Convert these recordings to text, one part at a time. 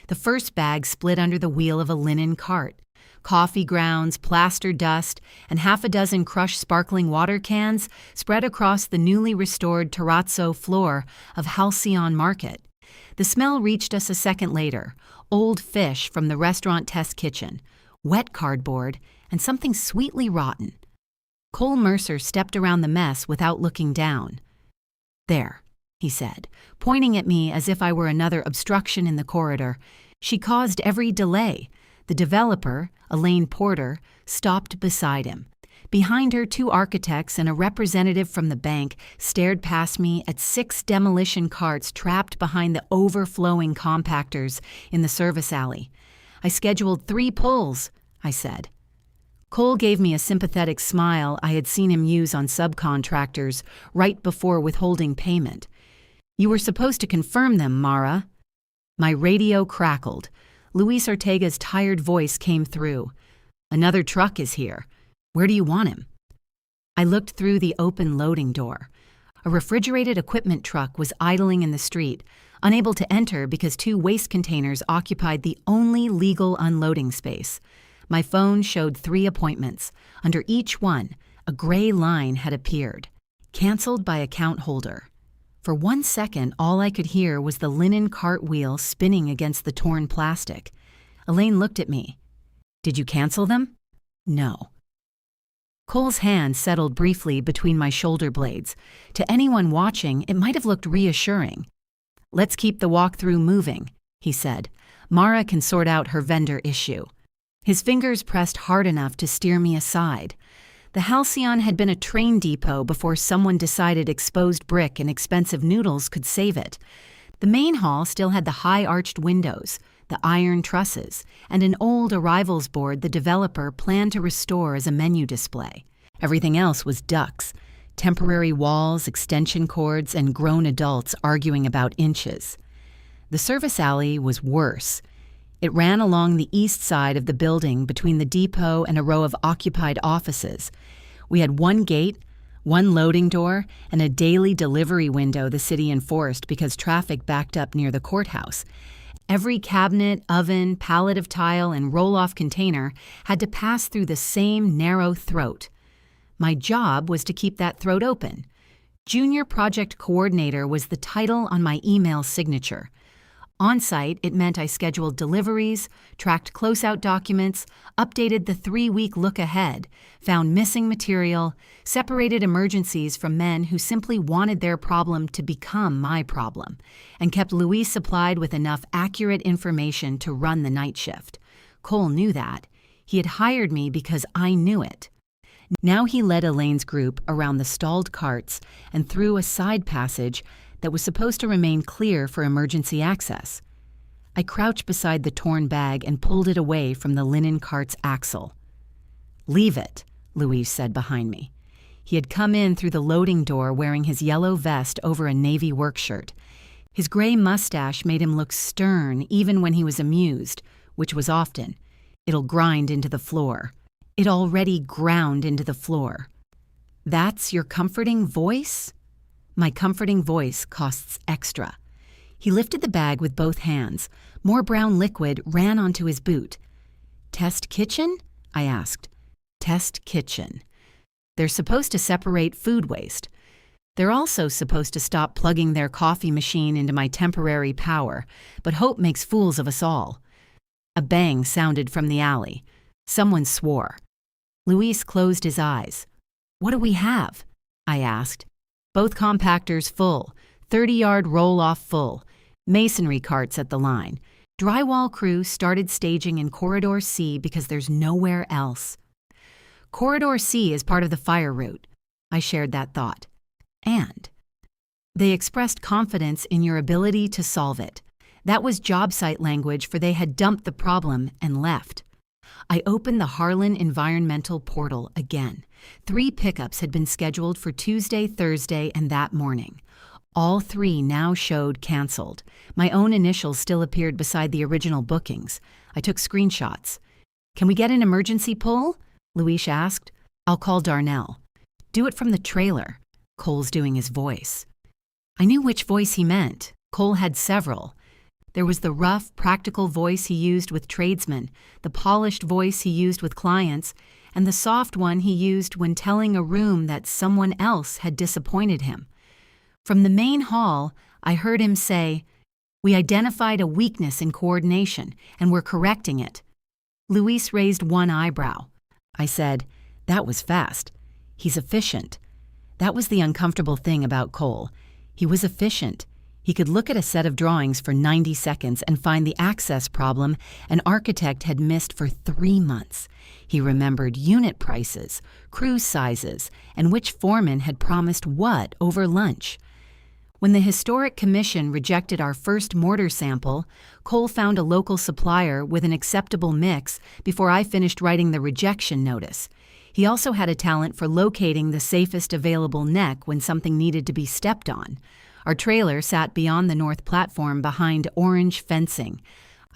The first bag split under the wheel of a linen cart. Coffee grounds, plaster dust, and half a dozen crushed sparkling water cans spread across the newly restored terrazzo floor of Halcyon Market. The smell reached us a second later: old fish from the restaurant test kitchen, wet cardboard, and something sweetly rotten. Cole Mercer stepped around the mess without looking down. "There," he said, pointing at me as if I were another obstruction in the corridor. "She caused every delay." The developer, Elaine Porter, stopped beside him. Behind her, 2 architects and a representative from the bank stared past me at 6 demolition carts trapped behind the overflowing compactors in the service alley. "I scheduled 3 pulls," I said. Cole gave me a sympathetic smile I had seen him use on subcontractors right before withholding payment. "You were supposed to confirm them, Mara." My radio crackled. Luis Ortega's tired voice came through. "Another truck is here. Where do you want him?" I looked through the open loading door. A refrigerated equipment truck was idling in the street, unable to enter because 2 waste containers occupied the only legal unloading space. My phone showed 3 appointments. Under each one, a gray line had appeared. "Canceled by account holder." For 1 second, all I could hear was the linen cartwheel spinning against the torn plastic. Elaine looked at me. "Did you cancel them?" "No." Cole's hand settled briefly between my shoulder blades. To anyone watching, it might have looked reassuring. "Let's keep the walkthrough moving," he said. "Mara can sort out her vendor issue." His fingers pressed hard enough to steer me aside. The Halcyon had been a train depot before someone decided exposed brick and expensive noodles could save it. The main hall still had the high-arched windows, the iron trusses, and an old arrivals board the developer planned to restore as a menu display. Everything else was ducks: temporary walls, extension cords, and grown adults arguing about inches. The service alley was worse. It ran along the east side of the building between the depot and a row of occupied offices. We had 1 gate, 1 loading door, and a daily delivery window the city enforced because traffic backed up near the courthouse. Every cabinet, oven, pallet of tile, and roll-off container had to pass through the same narrow throat. My job was to keep that throat open. Junior Project Coordinator was the title on my email signature. On-site, it meant I scheduled deliveries, tracked closeout documents, updated the 3-week look ahead, found missing material, separated emergencies from men who simply wanted their problem to become my problem, and kept Luis supplied with enough accurate information to run the night shift. Cole knew that. He had hired me because I knew it. Now he led Elaine's group around the stalled carts and through a side passage that was supposed to remain clear for emergency access. I crouched beside the torn bag and pulled it away from the linen cart's axle. "Leave it," Luis said behind me. He had come in through the loading door wearing his yellow vest over a navy work shirt. His gray mustache made him look stern even when he was amused, which was often. "It'll grind into the floor." It already ground into the floor. "That's your comforting voice?" "My comforting voice costs extra." He lifted the bag with both hands. More brown liquid ran onto his boot. "Test kitchen?" I asked. "Test kitchen. They're supposed to separate food waste. They're also supposed to stop plugging their coffee machine into my temporary power, but hope makes fools of us all." A bang sounded from the alley. Someone swore. Luis closed his eyes. "What do we have?" I asked. "Both compactors full, 30-yard roll-off full, masonry carts at the line. Drywall crew started staging in Corridor C because there's nowhere else." Corridor C is part of the fire route. I shared that thought. And they expressed confidence in your ability to solve it. That was job site language for they had dumped the problem and left. I opened the Harlan Environmental Portal again. 3 pickups had been scheduled for Tuesday, Thursday, and that morning. All 3 now showed canceled. My own initials still appeared beside the original bookings. I took screenshots. "Can we get an emergency pull?" Luis asked. "I'll call Darnell." "Do it from the trailer." Cole's doing his voice. I knew which voice he meant. Cole had several. There was the rough, practical voice he used with tradesmen, the polished voice he used with clients, and the soft one he used when telling a room that someone else had disappointed him. From the main hall, I heard him say, "We identified a weakness in coordination, and we're correcting it." Luis raised one eyebrow. I said, "That was fast. He's efficient." That was the uncomfortable thing about Cole. He was efficient. He could look at a set of drawings for 90 seconds and find the access problem an architect had missed for 3 months. He remembered unit prices, crew sizes, and which foreman had promised what over lunch. When the Historic Commission rejected our first mortar sample, Cole found a local supplier with an acceptable mix before I finished writing the rejection notice. He also had a talent for locating the safest available neck when something needed to be stepped on. Our trailer sat beyond the north platform behind orange fencing.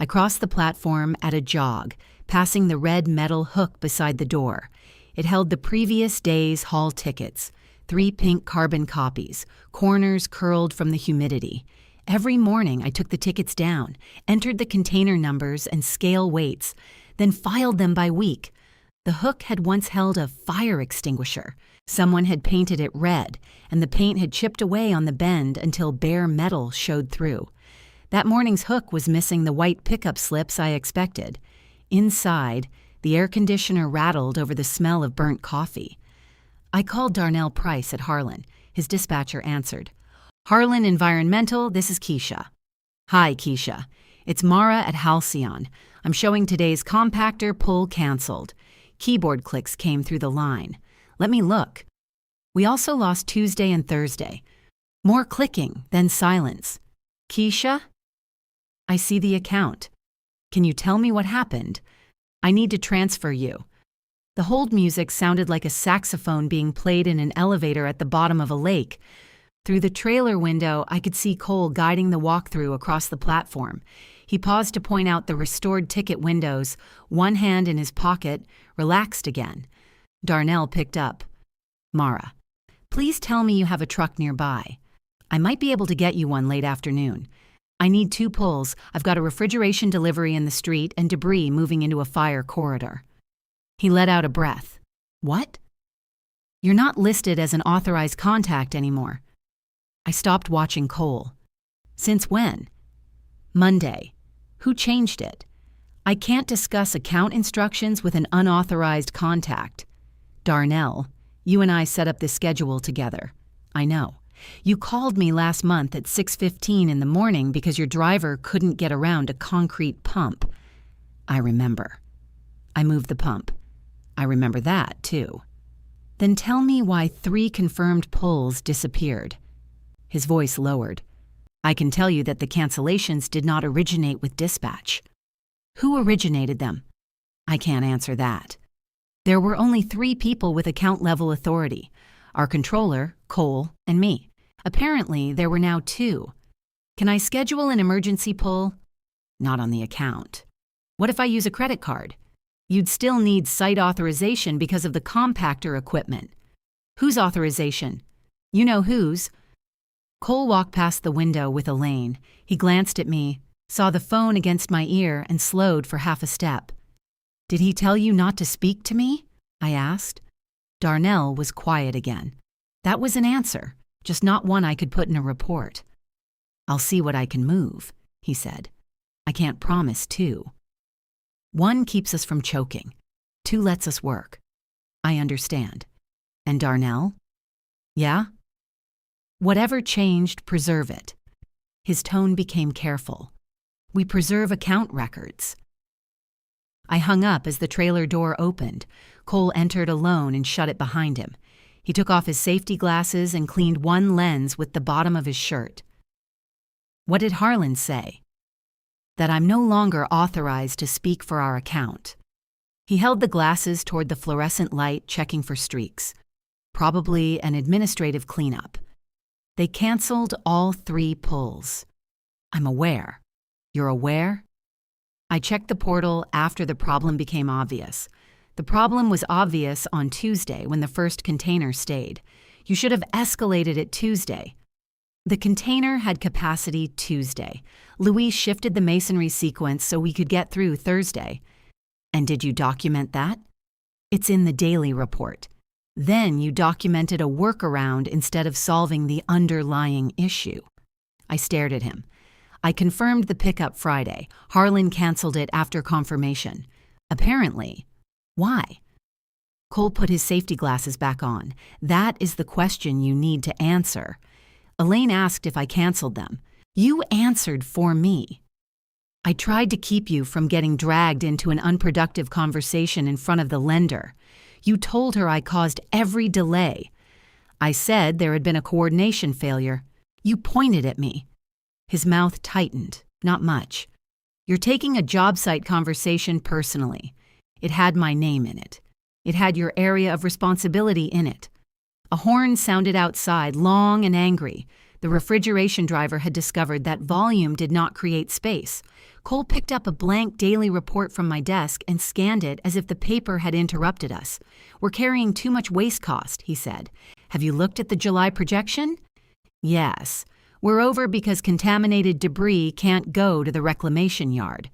I crossed the platform at a jog, passing the red metal hook beside the door. It held the previous day's hall tickets, 3 pink carbon copies, corners curled from the humidity. Every morning I took the tickets down, entered the container numbers and scale weights, then filed them by week. The hook had once held a fire extinguisher. Someone had painted it red, and the paint had chipped away on the bend until bare metal showed through. That morning's hook was missing the white pickup slips I expected. Inside, the air conditioner rattled over the smell of burnt coffee. I called Darnell Price at Harlan. His dispatcher answered. "Harlan Environmental, this is Keisha." "Hi, Keisha. It's Mara at Halcyon. I'm showing today's compactor pull canceled. Keyboard clicks came through the line. Let me look." We also lost Tuesday and Thursday. More clicking, then silence. "Keisha?" "I see the account. Can you tell me what happened? I need to transfer you." The hold music sounded like a saxophone being played in an elevator at the bottom of a lake. Through the trailer window, I could see Cole guiding the walkthrough across the platform. He paused to point out the restored ticket windows, one hand in his pocket, relaxed again. Darnell picked up. "Mara, please tell me you have a truck nearby. I might be able to get you one late afternoon. I need 2 pulls. I've got a refrigeration delivery in the street and debris moving into a fire corridor." He let out a breath. "What?" "You're not listed as an authorized contact anymore." I stopped watching Cole. "Since when?" "Monday. Who changed it?" "I can't discuss account instructions with an unauthorized contact." "Darnell, you and I set up this schedule together." "I know. You called me last month at 6:15 in the morning because your driver couldn't get around a concrete pump." "I remember." "I moved the pump." "I remember that, too." "Then tell me why 3 confirmed pulls disappeared." His voice lowered. "I can tell you that the cancellations did not originate with dispatch." "Who originated them?" "I can't answer that." There were only 3 people with account-level authority: our controller, Cole, and me. Apparently, there were now 2. "Can I schedule an emergency pull?" "Not on the account." "What if I use a credit card?" "You'd still need site authorization because of the compactor equipment." "Whose authorization?" "You know whose." Cole walked past the window with Elaine. He glanced at me, saw the phone against my ear, and slowed for half a step. "Did he tell you not to speak to me?" I asked. Darnell was quiet again. That was an answer, just not one I could put in a report. "I'll see what I can move," he said. "I can't promise 2. 1 keeps us from choking. 2 lets us work." "I understand." "And Darnell?" "Yeah?" "Whatever changed, preserve it." His tone became careful. "We preserve account records." I hung up as the trailer door opened. Cole entered alone and shut it behind him. He took off his safety glasses and cleaned one lens with the bottom of his shirt. "What did Harlan say?" "That I'm no longer authorized to speak for our account." He held the glasses toward the fluorescent light, checking for streaks. "Probably an administrative cleanup." "They canceled all 3 pulls." "I'm aware." "You're aware?" I checked the portal after the problem became obvious. The problem was obvious on Tuesday when the first container stayed. You should have escalated it Tuesday. The container had capacity Tuesday. Louise shifted the masonry sequence so we could get through Thursday. And did you document that? It's in the daily report. Then you documented a workaround instead of solving the underlying issue. I stared at him. I confirmed the pickup Friday. Harlan canceled it after confirmation. Apparently. Why? Cole put his safety glasses back on. That is the question you need to answer. Elaine asked if I canceled them. You answered for me. I tried to keep you from getting dragged into an unproductive conversation in front of the lender. You told her I caused every delay. I said there had been a coordination failure. You pointed at me. His mouth tightened, not much. You're taking a job site conversation personally. It had my name in it. It had your area of responsibility in it. A horn sounded outside, long and angry. The refrigeration driver had discovered that volume did not create space. Cole picked up a blank daily report from my desk and scanned it as if the paper had interrupted us. We're carrying too much waste cost, he said. Have you looked at the July projection? Yes. We're over because contaminated debris can't go to the reclamation yard.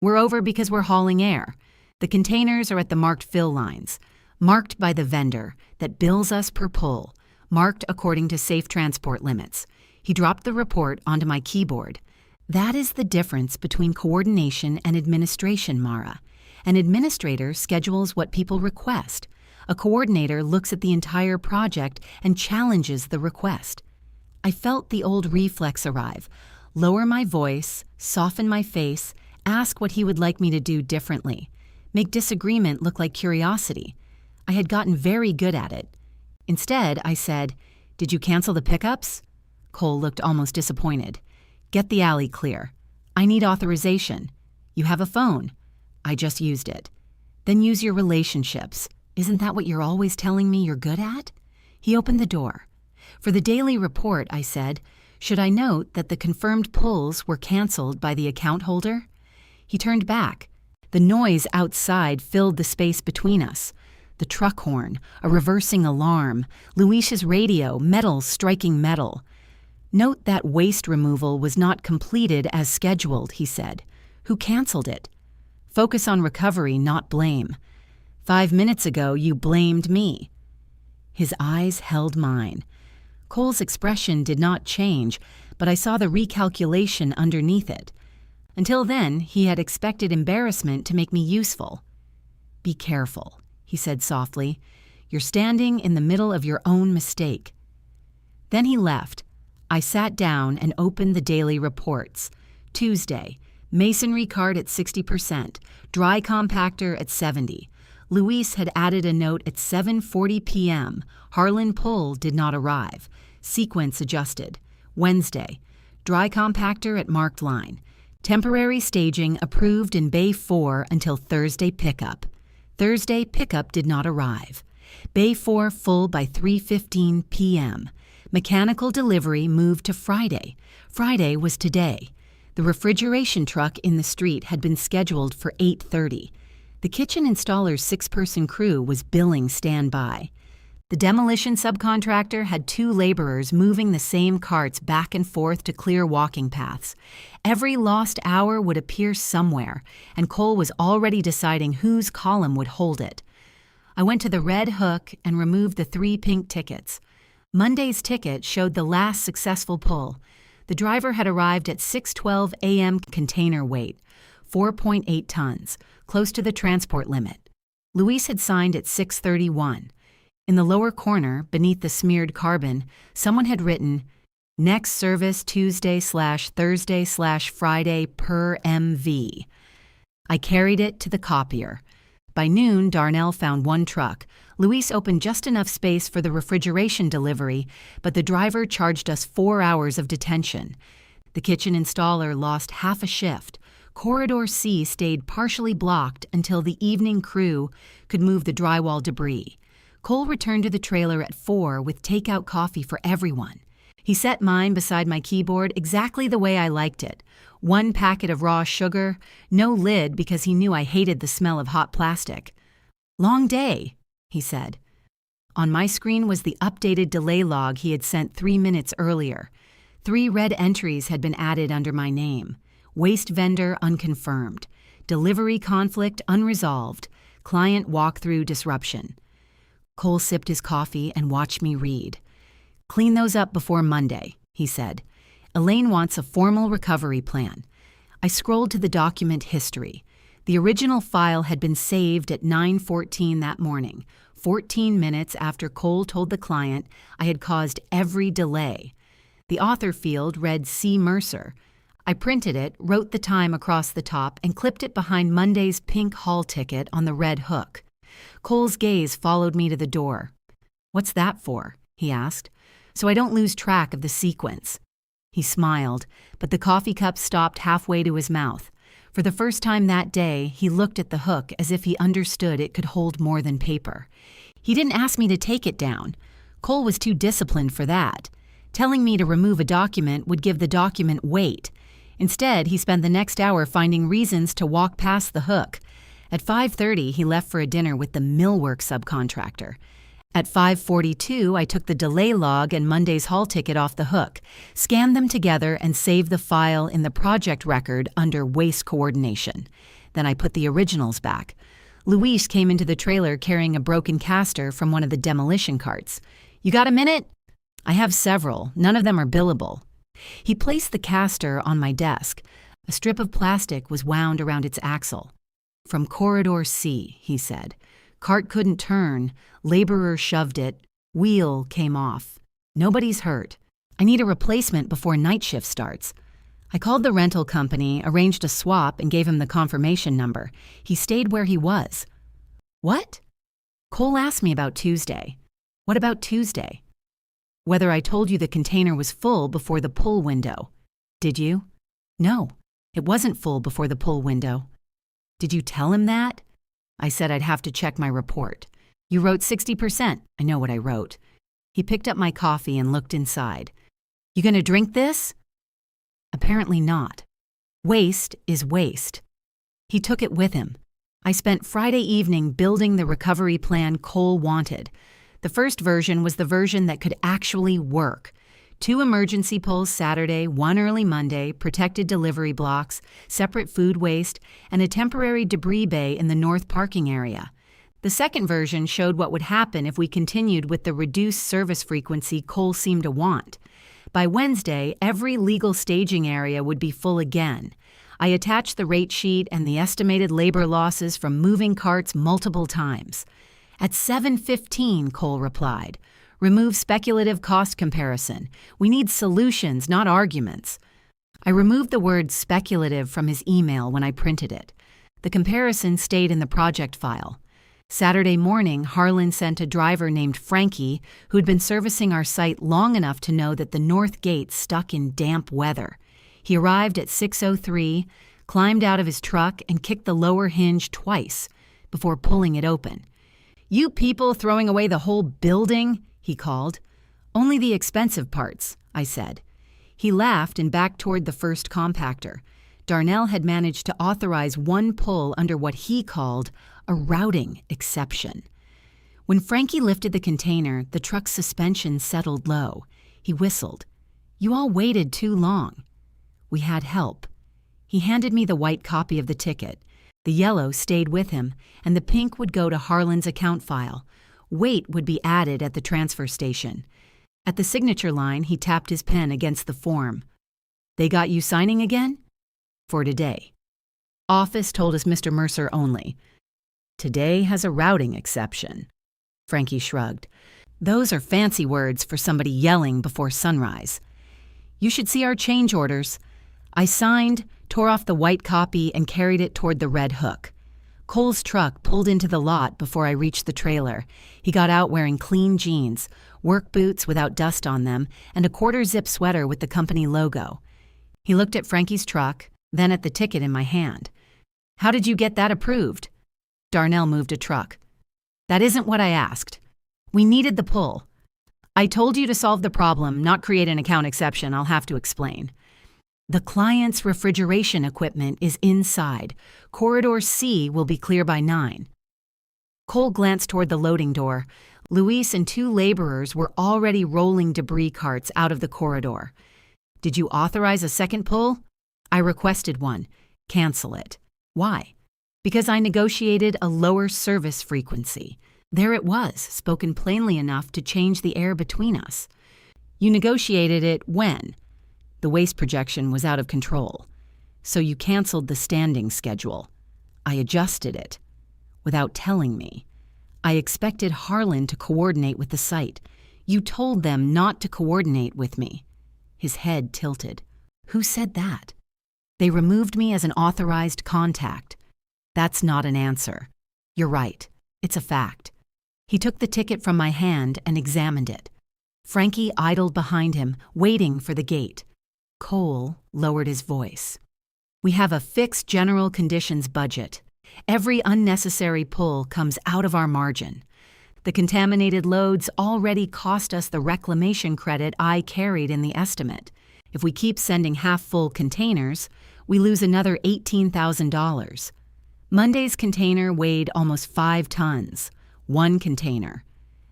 We're over because we're hauling air. The containers are at the marked fill lines, marked by the vendor that bills us per pull, marked according to safe transport limits. He dropped the report onto my keyboard. That is the difference between coordination and administration, Mara. An administrator schedules what people request. A coordinator looks at the entire project and challenges the request. I felt the old reflex arrive. Lower my voice, soften my face, ask what he would like me to do differently. Make disagreement look like curiosity. I had gotten very good at it. Instead, I said, "Did you cancel the pickups?" Cole looked almost disappointed. "Get the alley clear. I need authorization. You have a phone." I just used it. "Then use your relationships. Isn't that what you're always telling me you're good at?" He opened the door. "For the daily report," I said, "should I note that the confirmed pulls were canceled by the account holder?" He turned back. The noise outside filled the space between us. The truck horn, a reversing alarm, Luis's radio, metal striking metal. "Note that waste removal was not completed as scheduled," he said. "Who canceled it? Focus on recovery, not blame. 5 minutes ago, you blamed me." His eyes held mine. Cole's expression did not change, but I saw the recalculation underneath it. Until then, he had expected embarrassment to make me useful. "Be careful," he said softly. "You're standing in the middle of your own mistake." Then he left. I sat down and opened the daily reports. Tuesday, masonry cart at 60%, dry compactor at 70. Luis had added a note at 7:40 p.m. Harlan pull did not arrive. Sequence adjusted. Wednesday, dry compactor at marked line. Temporary staging approved in Bay 4 until Thursday pickup. Thursday pickup did not arrive. Bay 4 full by 3:15 p.m. Mechanical delivery moved to Friday. Friday was today. The refrigeration truck in the street had been scheduled for 8:30. The kitchen installer's 6-person crew was billing standby. The demolition subcontractor had 2 laborers moving the same carts back and forth to clear walking paths. Every lost hour would appear somewhere, and Cole was already deciding whose column would hold it. I went to the red hook and removed the 3 pink tickets. Monday's ticket showed the last successful pull. The driver had arrived at 6:12 a.m. container weight, 4.8 tons, close to the transport limit. Luis had signed at 6:31. In the lower corner, beneath the smeared carbon, someone had written, "Next service Tuesday/Thursday/Friday per MV." I carried it to the copier. By noon, Darnell found 1 truck. Luis opened just enough space for the refrigeration delivery, but the driver charged us 4 hours of detention. The kitchen installer lost half a shift. Corridor C stayed partially blocked until the evening crew could move the drywall debris. Cole returned to the trailer at 4 with takeout coffee for everyone. He set mine beside my keyboard exactly the way I liked it. 1 packet of raw sugar, no lid because he knew I hated the smell of hot plastic. "Long day," he said. On my screen was the updated delay log he had sent 3 minutes earlier. 3 red entries had been added under my name. Waste vendor unconfirmed. Delivery conflict unresolved. Client walkthrough disruption. Cole sipped his coffee and watched me read. "Clean those up before Monday," he said. "Elaine wants a formal recovery plan." I scrolled to the document history. The original file had been saved at 9:14 that morning, 14 minutes after Cole told the client I had caused every delay. The author field read C. Mercer. I printed it, wrote the time across the top, and clipped it behind Monday's pink hall ticket on the red hook. Cole's gaze followed me to the door. "What's that for?" he asked. "So I don't lose track of the sequence." He smiled, but the coffee cup stopped halfway to his mouth. For the first time that day, he looked at the hook as if he understood it could hold more than paper. He didn't ask me to take it down. Cole was too disciplined for that. Telling me to remove a document would give the document weight. Instead, he spent the next hour finding reasons to walk past the hook. At 5:30, he left for a dinner with the millwork subcontractor. At 5:42, I took the delay log and Monday's hall ticket off the hook, scanned them together, and saved the file in the project record under waste coordination. Then I put the originals back. Luis came into the trailer carrying a broken caster from one of the demolition carts. "You got a minute?" "I have several. None of them are billable." He placed the caster on my desk. A strip of plastic was wound around its axle. "From corridor C," he said. "Cart couldn't turn. Laborer shoved it. Wheel came off. Nobody's hurt. I need a replacement before night shift starts." I called the rental company, arranged a swap, and gave him the confirmation number. He stayed where he was. "What?" "Cole asked me about Tuesday." "What about Tuesday?" "Whether I told you the container was full before the pull window." "Did you?" "No, it wasn't full before the pull window." "Did you tell him that?" I said I'd have to check my report. "You wrote 60%. I know what I wrote." He picked up my coffee and looked inside. "You gonna drink this?" "Apparently not. Waste is waste." He took it with him. I spent Friday evening building the recovery plan Cole wanted. The first version was the version that could actually work. 2 emergency pulls Saturday, 1 early Monday, protected delivery blocks, separate food waste, and a temporary debris bay in the north parking area. The second version showed what would happen if we continued with the reduced service frequency Cole seemed to want. By Wednesday, every legal staging area would be full again. I attached the rate sheet and the estimated labor losses from moving carts multiple times. At 7:15, Cole replied. "Remove speculative cost comparison. We need solutions, not arguments." I removed the word speculative from his email when I printed it. The comparison stayed in the project file. Saturday morning, Harlan sent a driver named Frankie, who'd been servicing our site long enough to know that the north gate stuck in damp weather. He arrived at 6:03, climbed out of his truck, and kicked the lower hinge twice before pulling it open. "You people throwing away the whole building?" he called. "Only the expensive parts," I said. He laughed and backed toward the first compactor. Darnell had managed to authorize one pull under what he called a routing exception. When Frankie lifted the container, the truck's suspension settled low. He whistled. "You all waited too long." We had help. He handed me the white copy of the ticket. The yellow stayed with him, and the pink would go to Harlan's account file. Weight would be added at the transfer station. At the signature line, he tapped his pen against the form. "They got you signing again?" "For today." "Office told us Mr. Mercer only." "Today has a routing exception." Frankie shrugged. "Those are fancy words for somebody yelling before sunrise." "You should see our change orders." I signed, tore off the white copy, and carried it toward the red hook. Cole's truck pulled into the lot before I reached the trailer. He got out wearing clean jeans, work boots without dust on them, and a quarter-zip sweater with the company logo. He looked at Frankie's truck, then at the ticket in my hand. "How did you get that approved?" Darnell moved a truck. "That isn't what I asked. We needed the pull." "I told you to solve the problem, not create an account exception. I'll have to explain." "The client's refrigeration equipment is inside. Corridor C will be clear by 9. Cole glanced toward the loading door. Luis and 2 laborers were already rolling debris carts out of the corridor. Did you authorize a second pull? I requested one. Cancel it. Why? Because I negotiated a lower service frequency. There it was, spoken plainly enough to change the air between us. You negotiated it when? The waste projection was out of control. So you canceled the standing schedule. I adjusted it. Without telling me. I expected Harlan to coordinate with the site. You told them not to coordinate with me. His head tilted. Who said that? They removed me as an authorized contact. That's not an answer. You're right. It's a fact. He took the ticket from my hand and examined it. Frankie idled behind him, waiting for the gate. Cole lowered his voice. We have a fixed general conditions budget. Every unnecessary pull comes out of our margin. The contaminated loads already cost us the reclamation credit I carried in the estimate. If we keep sending half-full containers, we lose another $18,000. Monday's container weighed almost 5 tons. One container.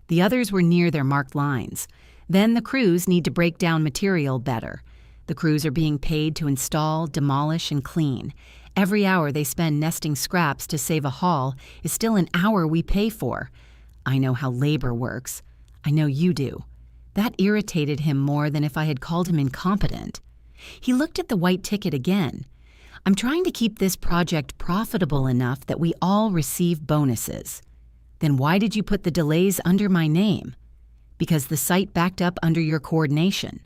The others were near their marked lines. Then the crews need to break down material better. The crews are being paid to install, demolish, and clean. Every hour they spend nesting scraps to save a haul is still an hour we pay for. I know how labor works. I know you do. That irritated him more than if I had called him incompetent. He looked at the white ticket again. I'm trying to keep this project profitable enough that we all receive bonuses. Then why did you put the delays under my name? Because the site backed up under your coordination.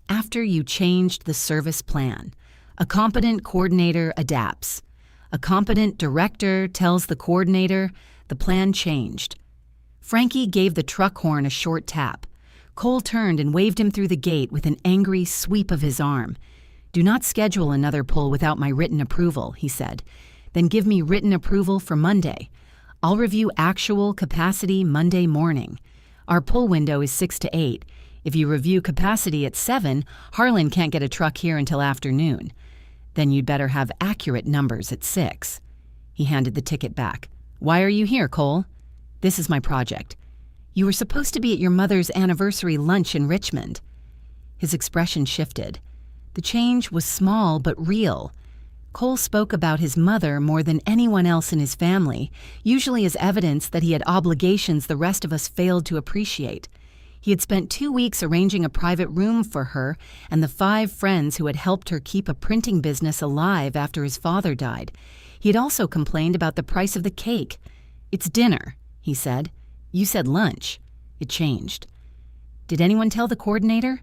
After you changed the service plan, a competent coordinator adapts. A competent director tells the coordinator the plan changed. Frankie gave the truck horn a short tap. Cole turned and waved him through the gate with an angry sweep of his arm. Do not schedule another pull without my written approval, he said. Then give me written approval for Monday. I'll review actual capacity Monday morning. Our pull window is 6 to 8. If you review capacity at 7, Harlan can't get a truck here until afternoon. Then you'd better have accurate numbers at 6. He handed the ticket back. Why are you here, Cole? This is my project. You were supposed to be at your mother's anniversary lunch in Richmond. His expression shifted. The change was small but real. Cole spoke about his mother more than anyone else in his family, usually as evidence that he had obligations the rest of us failed to appreciate. He had spent 2 weeks arranging a private room for her and the 5 friends who had helped her keep a printing business alive after his father died. He had also complained about the price of the cake. It's dinner, he said. You said lunch. It changed. Did anyone tell the coordinator?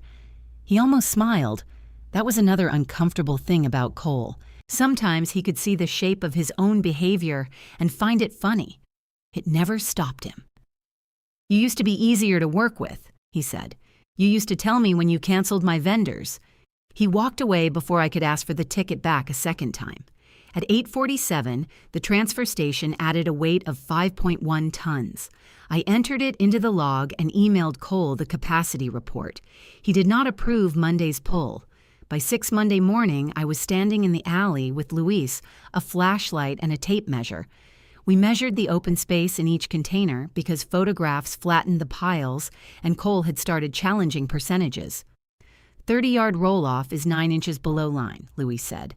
He almost smiled. That was another uncomfortable thing about Cole. Sometimes he could see the shape of his own behavior and find it funny. It never stopped him. You used to be easier to work with, he said. You used to tell me when you canceled my vendors. He walked away before I could ask for the ticket back a second time. At 8:47, the transfer station added a weight of 5.1 tons. I entered it into the log and emailed Cole the capacity report. He did not approve Monday's pull. By 6 Monday morning, I was standing in the alley with Luis, a flashlight and a tape measure. We measured the open space in each container because photographs flattened the piles and Cole had started challenging percentages. 30-yard roll-off is 9 inches below line, Luis said.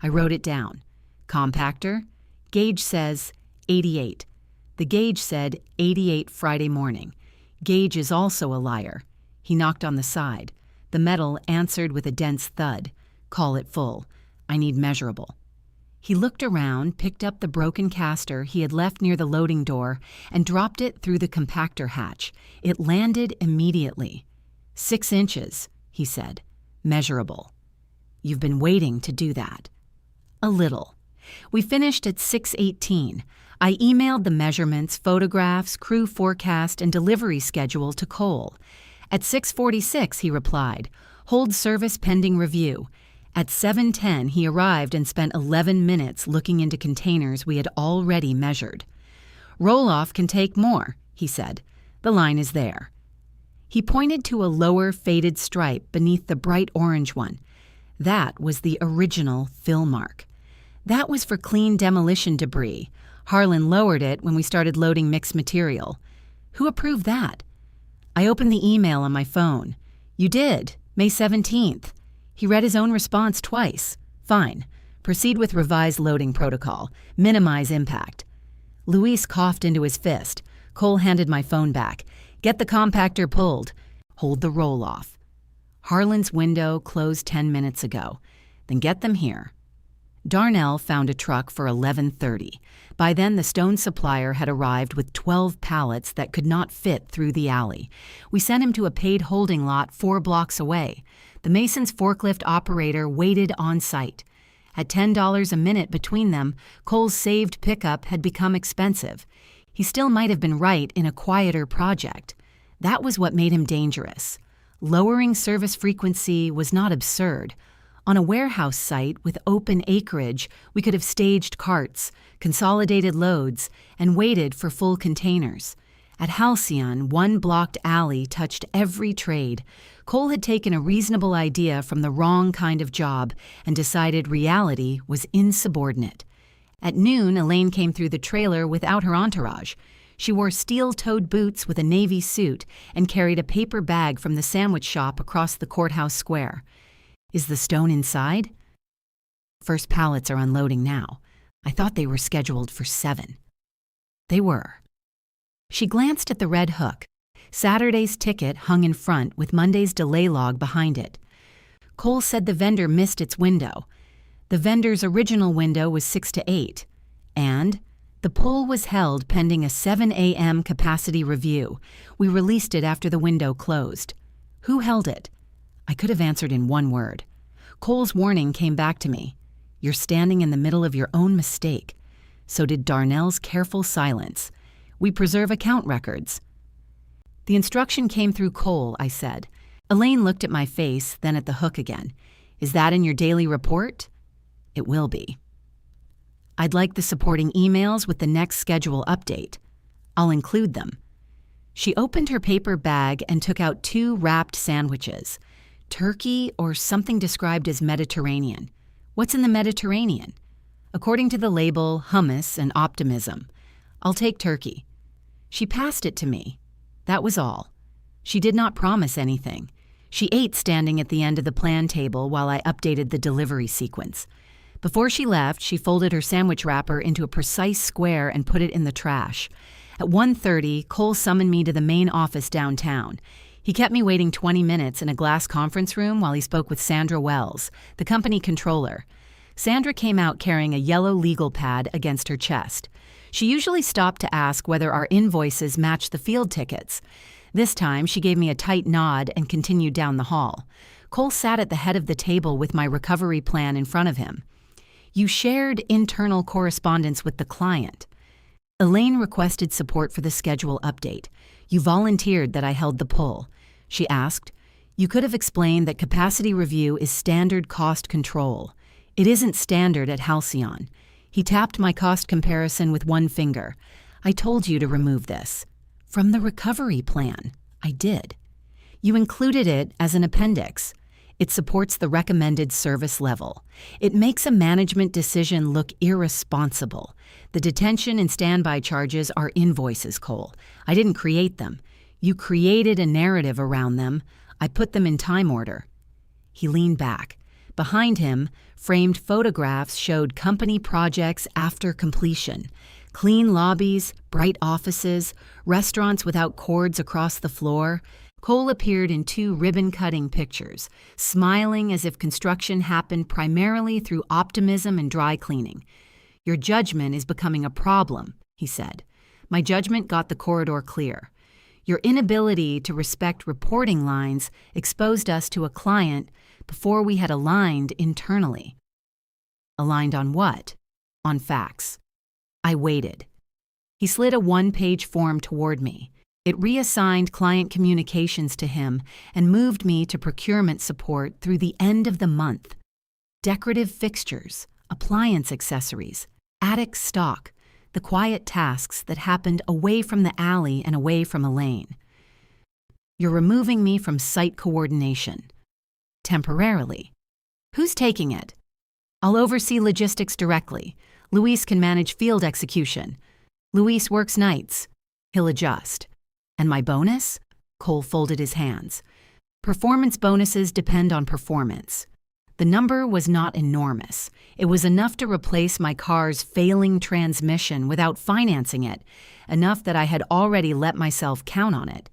I wrote it down. Compactor? Gauge says 88. The gauge said 88 Friday morning. Gauge is also a liar. He knocked on the side. The metal answered with a dense thud. Call it full. I need measurable. He looked around, picked up the broken caster he had left near the loading door, and dropped it through the compactor hatch. It landed immediately. 6 inches, he said. Measurable. You've been waiting to do that. A little. We finished at 6:18. I emailed the measurements, photographs, crew forecast, and delivery schedule to Cole. At 6:46, he replied, hold service pending review. At 7:10, he arrived and spent 11 minutes looking into containers we had already measured. Roll-off can take more, he said. The line is there. He pointed to a lower faded stripe beneath the bright orange one. That was the original fill mark. That was for clean demolition debris. Harlan lowered it when we started loading mixed material. Who approved that? I opened the email on my phone. You did, May 17th. He read his own response twice. Fine. Proceed with revised loading protocol. Minimize impact. Luis coughed into his fist. Cole handed my phone back. Get the compactor pulled. Hold the roll-off. Harlan's window closed 10 minutes ago. Then get them here. Darnell found a truck for 11:30. By then, the stone supplier had arrived with 12 pallets that could not fit through the alley. We sent him to a paid holding lot 4 blocks away. The mason's forklift operator waited on site. At $10 a minute between them, Cole's saved pickup had become expensive. He still might have been right in a quieter project. That was what made him dangerous. Lowering service frequency was not absurd. On a warehouse site with open acreage, we could have staged carts, consolidated loads, and waited for full containers. At Halcyon, one blocked alley touched every trade. Cole had taken a reasonable idea from the wrong kind of job and decided reality was insubordinate. At noon, Elaine came through the trailer without her entourage. She wore steel-toed boots with a navy suit and carried a paper bag from the sandwich shop across the courthouse square. Is the stone inside? First pallets are unloading now. I thought they were scheduled for 7. They were. She glanced at the red hook. Saturday's ticket hung in front with Monday's delay log behind it. Cole said the vendor missed its window. The vendor's original window was 6 to 8, and the poll was held pending a 7 a.m. capacity review. We released it after the window closed. Who held it? I could have answered in one word. Cole's warning came back to me. You're standing in the middle of your own mistake. So did Darnell's careful silence. We preserve account records. The instruction came through Cole, I said. Elaine looked at my face, then at the hook again. Is that in your daily report? It will be. I'd like the supporting emails with the next schedule update. I'll include them. She opened her paper bag and took out 2 wrapped sandwiches. Turkey or something described as Mediterranean. What's in the Mediterranean? According to the label, hummus and optimism. I'll take turkey. She passed it to me. That was all. She did not promise anything. She ate standing at the end of the plan table while I updated the delivery sequence. Before she left, she folded her sandwich wrapper into a precise square and put it in the trash. At 1:30, Cole summoned me to the main office downtown. He kept me waiting 20 minutes in a glass conference room while he spoke with Sandra Wells, the company controller. Sandra came out carrying a yellow legal pad against her chest. She usually stopped to ask whether our invoices matched the field tickets. This time, she gave me a tight nod and continued down the hall. Cole sat at the head of the table with my recovery plan in front of him. You shared internal correspondence with the client. Elaine requested support for the schedule update. You volunteered that I held the pull. She asked, you could have explained that capacity review is standard cost control. It isn't standard at Halcyon. He tapped my cost comparison with one finger. I told you to remove this. From the recovery plan. I did. You included it as an appendix. It supports the recommended service level. It makes a management decision look irresponsible. The detention and standby charges are invoices, Cole. I didn't create them. You created a narrative around them. I put them in time order. He leaned back. Behind him, framed photographs showed company projects after completion. Clean lobbies, bright offices, restaurants without cords across the floor. Cole appeared in 2 ribbon-cutting pictures, smiling as if construction happened primarily through optimism and dry cleaning. Your judgment is becoming a problem, he said. My judgment got the corridor clear. Your inability to respect reporting lines exposed us to a client before we had aligned internally. Aligned on what? On facts. I waited. He slid a 1-page form toward me. It reassigned client communications to him and moved me to procurement support through the end of the month. Decorative fixtures, appliance accessories, attic stock, the quiet tasks that happened away from the alley and away from Elaine. You're removing me from site coordination. Temporarily. Who's taking it? I'll oversee logistics directly. Luis can manage field execution. Luis works nights. He'll adjust. And my bonus? Cole folded his hands. Performance bonuses depend on performance. The number was not enormous. It was enough to replace my car's failing transmission without financing it, enough that I had already let myself count on it.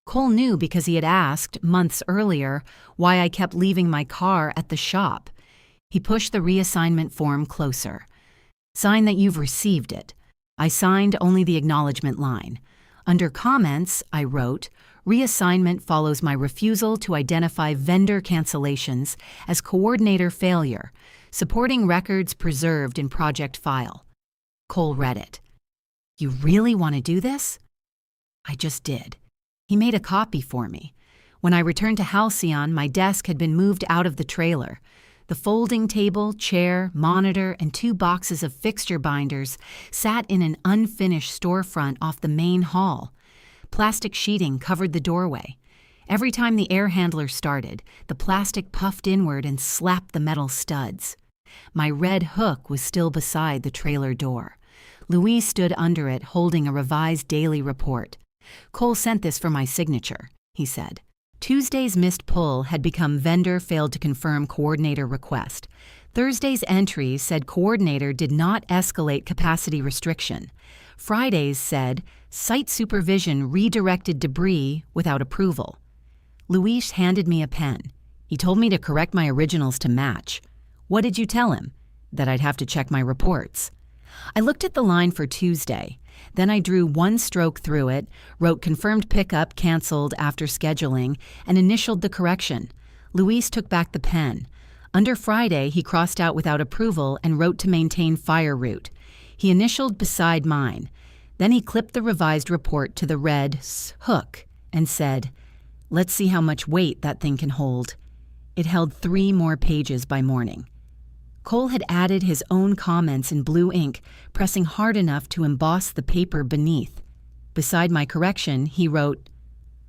Cole knew because he had asked, months earlier, why I kept leaving my car at the shop. He pushed the reassignment form closer. "Sign that you've received it." I signed only the acknowledgement line. Under comments, I wrote, "Reassignment follows my refusal to identify vendor cancellations as coordinator failure, supporting records preserved in project file." Cole read it. "You really want to do this?" I just did. He made a copy for me. When I returned to Halcyon, my desk had been moved out of the trailer. The folding table, chair, monitor, and 2 boxes of fixture binders sat in an unfinished storefront off the main hall. Plastic sheeting covered the doorway. Every time the air handler started, the plastic puffed inward and slapped the metal studs. My red hook was still beside the trailer door. Louise stood under it, holding a revised daily report. "Cole sent this for my signature," he said. Tuesday's missed pull had become vendor failed to confirm coordinator request. Thursday's entries said coordinator did not escalate capacity restriction. Friday's said site supervision redirected debris without approval. Luis handed me a pen. He told me to correct my originals to match. "What did you tell him?" "That I'd have to check my reports." I looked at the line for Tuesday. Then I drew 1 stroke through it, wrote confirmed pickup canceled after scheduling, and initialed the correction. Luis took back the pen. Under Friday, he crossed out without approval and wrote to maintain fire route. He initialed beside mine. Then he clipped the revised report to the red hook and said, "Let's see how much weight that thing can hold." It held 3 more pages by morning. Cole had added his own comments in blue ink, pressing hard enough to emboss the paper beneath. Beside my correction, he wrote,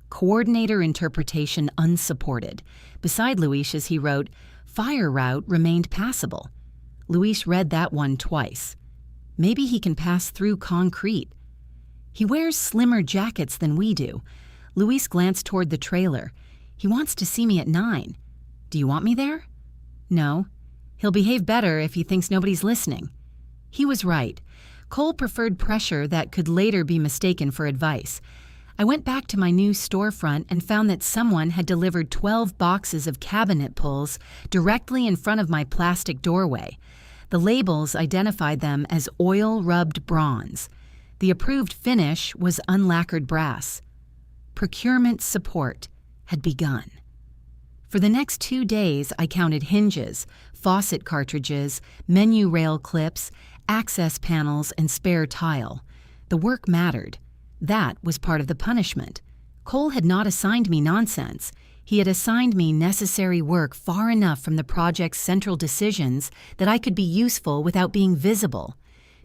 "Coordinator interpretation unsupported." Beside Luis's, he wrote, "Fire route remained passable." Luis read that one twice. Maybe he can pass through concrete. He wears slimmer jackets than we do. Luis glanced toward the trailer. He wants to see me at 9. "Do you want me there?" "No. He'll behave better if he thinks nobody's listening." He was right. Cole preferred pressure that could later be mistaken for advice. I went back to my new storefront and found that someone had delivered 12 boxes of cabinet pulls directly in front of my plastic doorway. The labels identified them as oil-rubbed bronze. The approved finish was unlacquered brass. Procurement support had begun. For the next 2 days, I counted hinges, faucet cartridges, menu rail clips, access panels, and spare tile. The work mattered. That was part of the punishment. Cole had not assigned me nonsense. He had assigned me necessary work far enough from the project's central decisions that I could be useful without being visible.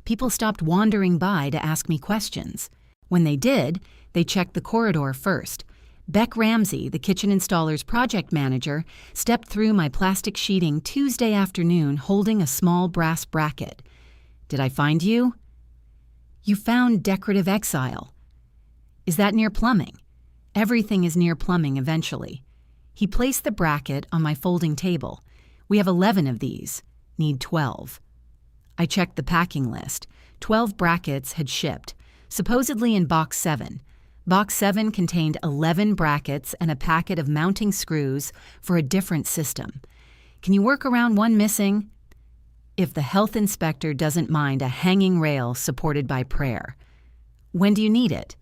People stopped wandering by to ask me questions. When they did, they checked the corridor first. Beck Ramsey, the kitchen installer's project manager, stepped through my plastic sheeting Tuesday afternoon holding a small brass bracket. "Did I find you?" "You found decorative exile." "Is that near plumbing?" "Everything is near plumbing eventually." He placed the bracket on my folding table. "We have 11 of these. Need 12. I checked the packing list. 12 brackets had shipped, supposedly in Box 7. Box 7 contained 11 brackets and a packet of mounting screws for a different system. "Can you work around one missing?" "If the health inspector doesn't mind a hanging rail supported by prayer." "When do you need it?"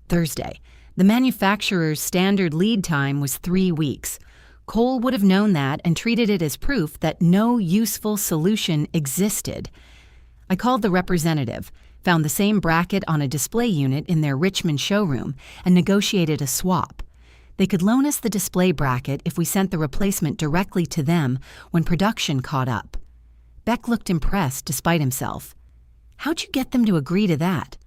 "Thursday. The manufacturer's standard lead time was 3 weeks. Cole would have known that and treated it as proof that no useful solution existed." I called the representative, found the same bracket on a display unit in their Richmond showroom, and negotiated a swap. They could loan us the display bracket if we sent the replacement directly to them when production caught up. Beck looked impressed despite himself. "How'd you get them to agree to that?"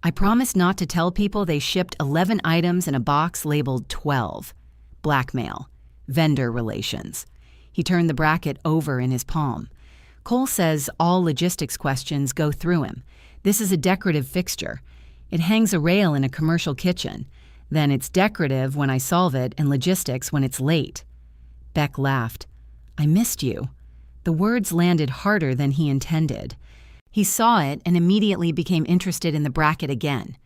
"I promised not to tell people they shipped 11 items in a box labeled 12. Blackmail. Vendor relations." He turned the bracket over in his palm. "Cole says all logistics questions go through him. This is a decorative fixture. It hangs a rail in a commercial kitchen. Then it's decorative when I solve it and logistics when it's late." Beck laughed. I missed you." The words landed harder than he intended. He saw it and immediately became interested in the bracket again.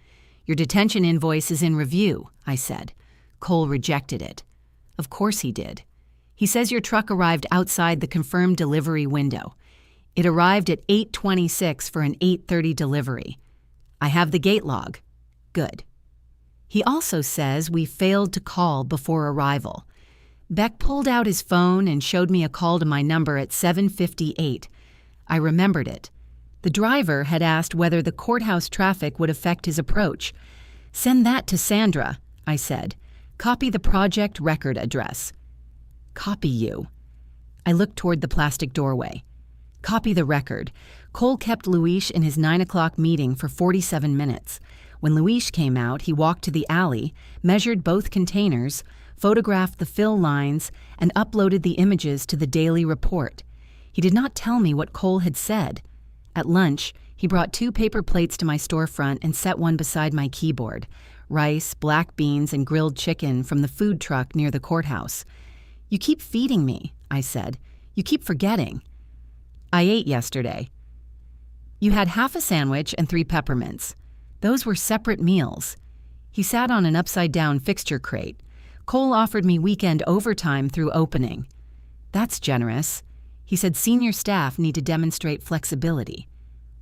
"Your detention invoice is in review," I said. Cole rejected it. Of course he did. "He says your truck arrived outside the confirmed delivery window. It arrived at 8:26 for an 8:30 delivery. I have the gate log." "Good." He also says we failed to call before arrival. Beck pulled out his phone and showed me a call to my number at 7:58. I remembered it. The driver had asked whether the courthouse traffic would affect his approach. "Send that to Sandra," I said. "Copy the project record address." "Copy you." I looked toward the plastic doorway. "Copy the record." Cole kept Luis in his 9 o'clock meeting for 47 minutes. When Luis came out, he walked to the alley, measured both containers, photographed the fill lines, and uploaded the images to the daily report. He did not tell me what Cole had said. At lunch, he brought 2 paper plates to my storefront and set one beside my keyboard. Rice, black beans, and grilled chicken from the food truck near the courthouse. "You keep feeding me," I said. "You keep forgetting." "I ate yesterday." "You had half a sandwich and 3 peppermints. Those were separate meals." He sat on an upside-down fixture crate. "Cole offered me weekend overtime through opening." "That's generous." He said senior staff need to demonstrate flexibility.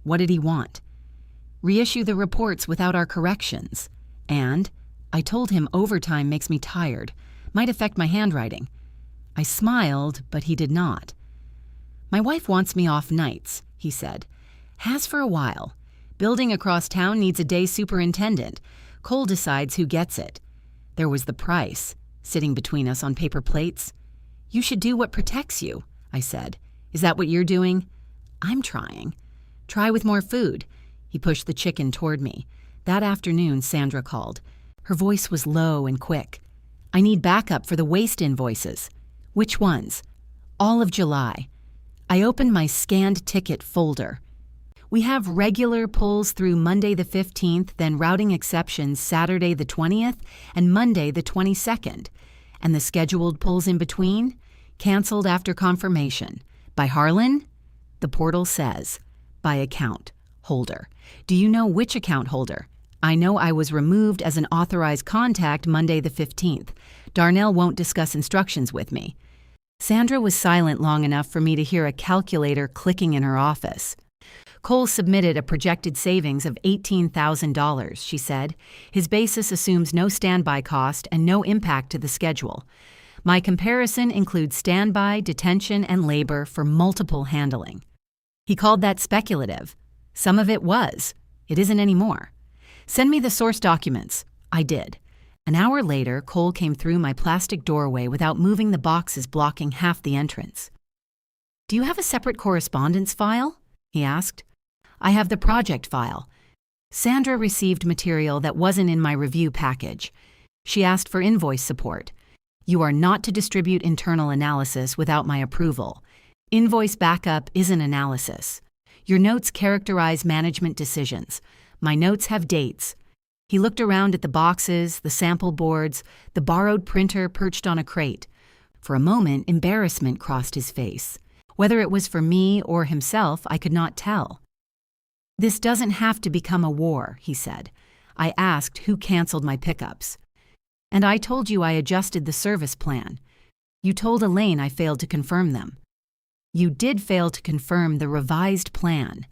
What did he want? "Reissue the reports without our corrections." And I told him overtime makes me tired, might affect my handwriting. I smiled, but he did not. "My wife wants me off nights," he said. "Has for a while. Building across town needs a day superintendent. Cole decides who gets it." There was the price, sitting between us on paper plates. "You should do what protects you," I said. "Is that what you're doing?" "I'm trying." "Try with more food." He pushed the chicken toward me. That afternoon, Sandra called. Her voice was low and quick. "I need backup for the waste invoices." "Which ones?" "All of July." I opened my scanned ticket folder. "We have regular pulls through Monday the 15th, then routing exceptions Saturday the 20th and Monday the 22nd. And the scheduled pulls in between? Canceled after confirmation. By Harlan?" The portal says, "By account holder." "Do you know which account holder?" "I know I was removed as an authorized contact Monday the 15th. Darnell won't discuss instructions with me." Sandra was silent long enough for me to hear a calculator clicking in her office. "Cole submitted a projected savings of $18,000, she said. "His basis assumes no standby cost and no impact to the schedule. My comparison includes standby, detention, and labor for multiple handling." He called that speculative. Some of it was. It isn't anymore. "Send me the source documents." I did. An hour later, Cole came through my plastic doorway without moving the boxes blocking half the entrance. "Do you have a separate correspondence file?" he asked. "I have the project file." Sandra received material that wasn't in my review package. She asked for invoice support. "You are not to distribute internal analysis without my approval. Invoice backup isn't analysis. Your notes characterize management decisions. My notes have dates." He looked around at the boxes, the sample boards, the borrowed printer perched on a crate. For a moment, embarrassment crossed his face. Whether it was for me or himself, I could not tell. "This doesn't have to become a war," he said. I asked who canceled my pickups. "And I told you I adjusted the service plan. You told Elaine I failed to confirm them." "You did fail to confirm the revised plan."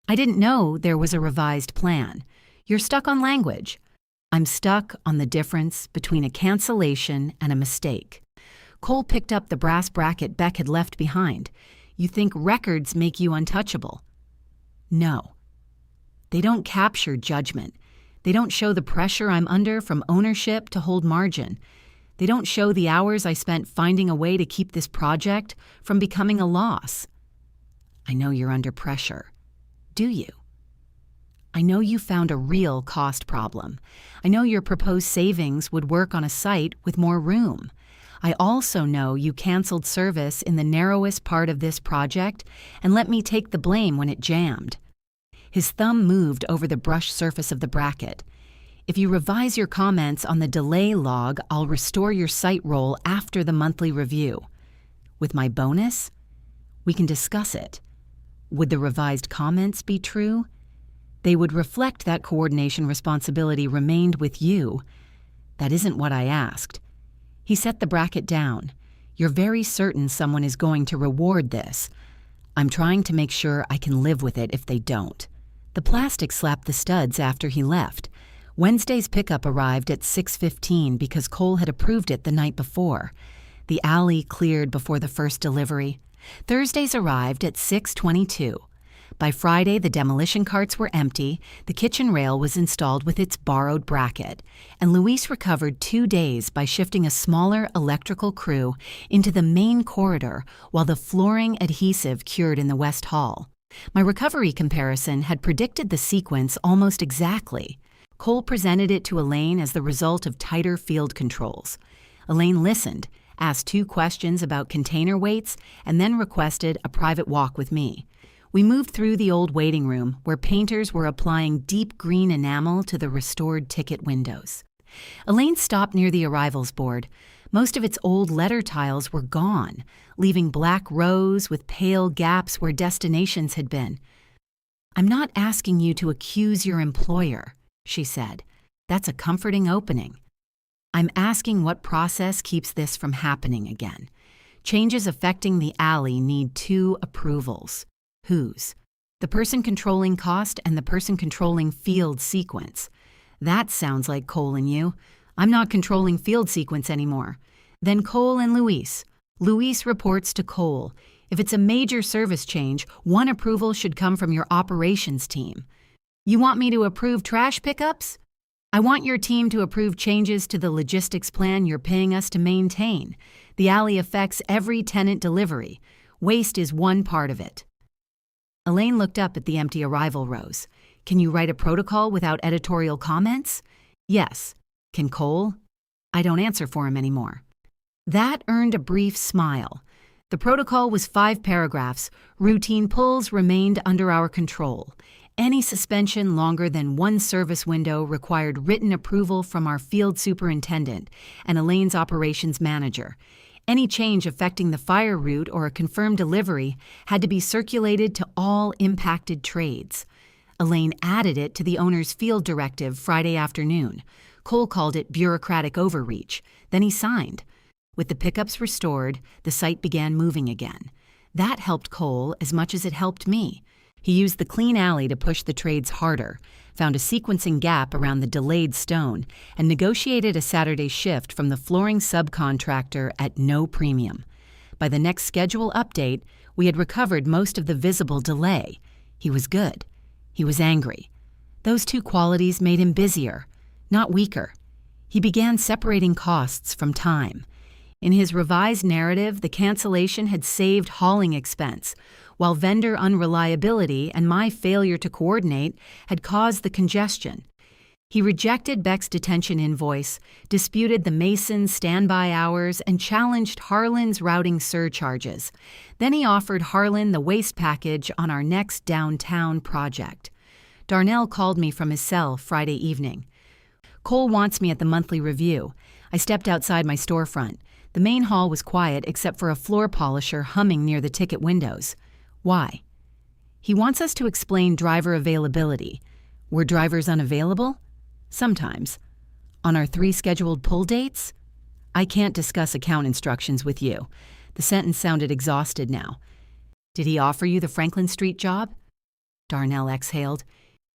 "I didn't know there was a revised plan. You're stuck on language." "I'm stuck on the difference between a cancellation and a mistake." Cole picked up the brass bracket Beck had left behind. "You think records make you untouchable?" "No. They don't capture judgment. They don't show the pressure I'm under from ownership to hold margin. They don't show the hours I spent finding a way to keep this project from becoming a loss." "I know you're under pressure." "Do you?" "I know you found a real cost problem. I know your proposed savings would work on a site with more room. I also know you canceled service in the narrowest part of this project and let me take the blame when it jammed." His thumb moved over the brushed surface of the bracket. "If you revise your comments on the delay log, I'll restore your site role after the monthly review." With my bonus? We can discuss it. Would the revised comments be true? They would reflect that coordination responsibility remained with you. That isn't what I asked. He set the bracket down. You're very certain someone is going to reward this. I'm trying to make sure I can live with it if they don't. The plastic slapped the studs after he left. Wednesday's pickup arrived at 6:15 because Cole had approved it the night before. The alley cleared before the first delivery. Thursday's arrived at 6:22. By Friday, the demolition carts were empty, the kitchen rail was installed with its borrowed bracket, and Luis recovered 2 days by shifting a smaller electrical crew into the main corridor while the flooring adhesive cured in the West Hall. My recovery comparison had predicted the sequence almost exactly. Cole presented it to Elaine as the result of tighter field controls. Elaine listened, asked 2 questions about container weights, and then requested a private walk with me. We moved through the old waiting room where painters were applying deep green enamel to the restored ticket windows. Elaine stopped near the arrivals board. Most of its old letter tiles were gone, leaving black rows with pale gaps where destinations had been. "I'm not asking you to accuse your employer," she said. "That's a comforting opening. I'm asking what process keeps this from happening again. Changes affecting the alley need 2 approvals. Whose? The person controlling cost and the person controlling field sequence. That sounds like Cole and you. I'm not controlling field sequence anymore. Then Cole and Luis. Luis reports to Cole. If it's a major service change, 1 approval should come from your operations team. You want me to approve trash pickups? I want your team to approve changes to the logistics plan you're paying us to maintain. The alley affects every tenant delivery. Waste is one part of it." Elaine looked up at the empty arrival rows. "Can you write a protocol without editorial comments?" "Yes." "Can Cole?" "I don't answer for him anymore." That earned a brief smile. The protocol was 5 paragraphs. Routine pulls remained under our control. Any suspension longer than 1 service window required written approval from our field superintendent and Elaine's operations manager. Any change affecting the fire route or a confirmed delivery had to be circulated to all impacted trades. Elaine added it to the owner's field directive Friday afternoon. Cole called it bureaucratic overreach. Then he signed. With the pickups restored, the site began moving again. That helped Cole as much as it helped me. He used the clean alley to push the trades harder, found a sequencing gap around the delayed stone, and negotiated a Saturday shift from the flooring subcontractor at no premium. By the next schedule update, we had recovered most of the visible delay. He was good. He was angry. Those 2 qualities made him busier, not weaker. He began separating costs from time. In his revised narrative, the cancellation had saved hauling expense, while vendor unreliability and my failure to coordinate had caused the congestion. He rejected Beck's detention invoice, disputed the Mason's standby hours, and challenged Harlan's routing surcharges. Then he offered Harlan the waste package on our next downtown project. Darnell called me from his cell Friday evening. "Cole wants me at the monthly review." I stepped outside my storefront. The main hall was quiet except for a floor polisher humming near the ticket windows. "Why?" "He wants us to explain driver availability." "Were drivers unavailable?" "Sometimes." "On our 3 scheduled pull dates?" "I can't discuss account instructions with you." The sentence sounded exhausted now. "Did he offer you the Franklin Street job?" Darnell exhaled.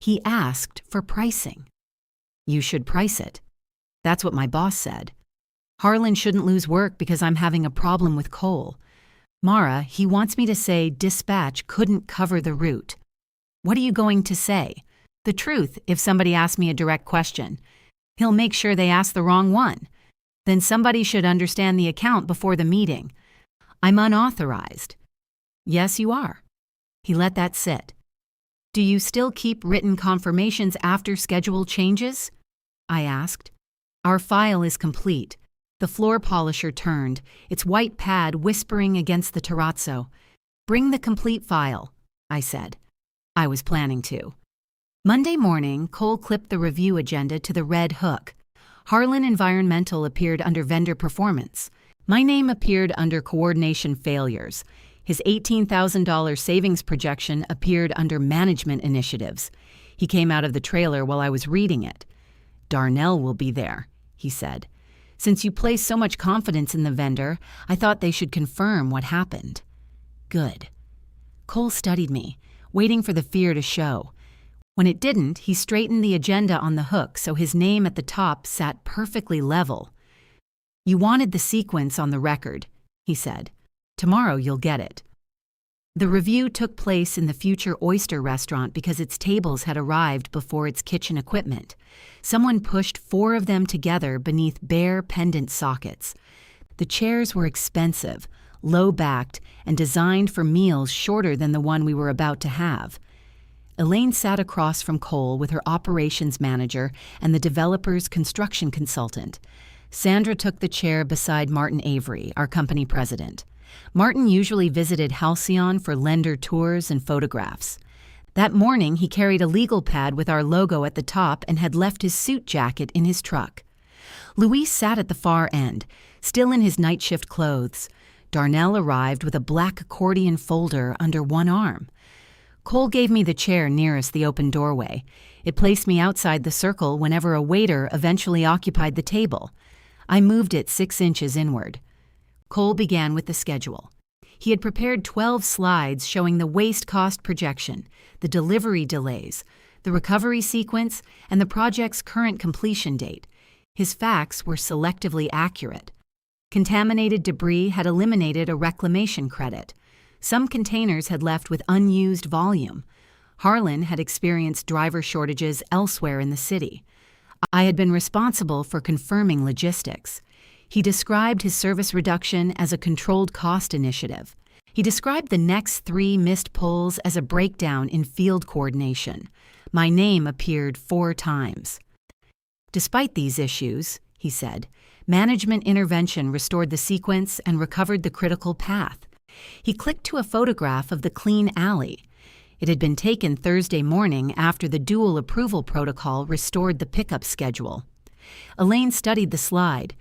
"He asked for pricing." "You should price it." "That's what my boss said." "Harlan shouldn't lose work because I'm having a problem with Cole." "Mara, he wants me to say dispatch couldn't cover the route." "What are you going to say?" "The truth if somebody asks me a direct question." "He'll make sure they ask the wrong one." "Then somebody should understand the account before the meeting." "I'm unauthorized." "Yes, you are." He let that sit. "Do you still keep written confirmations after schedule changes?" I asked. "Our file is complete." The floor polisher turned, its white pad whispering against the terrazzo. "Bring the complete file," I said. I was planning to. Monday morning, Cole clipped the review agenda to the red hook. Harlan Environmental appeared under vendor performance. My name appeared under coordination failures. His $18,000 savings projection appeared under management initiatives. He came out of the trailer while I was reading it. Darnell will be there, he said. Since you place so much confidence in the vendor, I thought they should confirm what happened. Good. Cole studied me, waiting for the fear to show. When it didn't, he straightened the agenda on the hook so his name at the top sat perfectly level. You wanted the sequence on the record, he said. Tomorrow you'll get it. The review took place in the future oyster restaurant because its tables had arrived before its kitchen equipment. Someone pushed 4 of them together beneath bare pendant sockets. The chairs were expensive, low-backed, and designed for meals shorter than the one we were about to have. Elaine sat across from Cole with her operations manager and the developer's construction consultant. Sandra took the chair beside Martin Avery, our company president. Martin usually visited Halcyon for lender tours and photographs. That morning, he carried a legal pad with our logo at the top and had left his suit jacket in his truck. Luis sat at the far end, still in his night shift clothes. Darnell arrived with a black accordion folder under one arm. Cole gave me the chair nearest the open doorway. It placed me outside the circle whenever a waiter eventually occupied the table. I moved it 6 inches inward. Cole began with the schedule. He had prepared 12 slides showing the waste cost projection, the delivery delays, the recovery sequence, and the project's current completion date. His facts were selectively accurate. Contaminated debris had eliminated a reclamation credit. Some containers had left with unused volume. Harlan had experienced driver shortages elsewhere in the city. I had been responsible for confirming logistics. He described his service reduction as a controlled cost initiative. He described the next 3 missed pulls as a breakdown in field coordination. My name appeared 4 times. Despite these issues, he said, management intervention restored the sequence and recovered the critical path. He clicked to a photograph of the clean alley. It had been taken Thursday morning after the dual approval protocol restored the pickup schedule. Elaine studied the slide.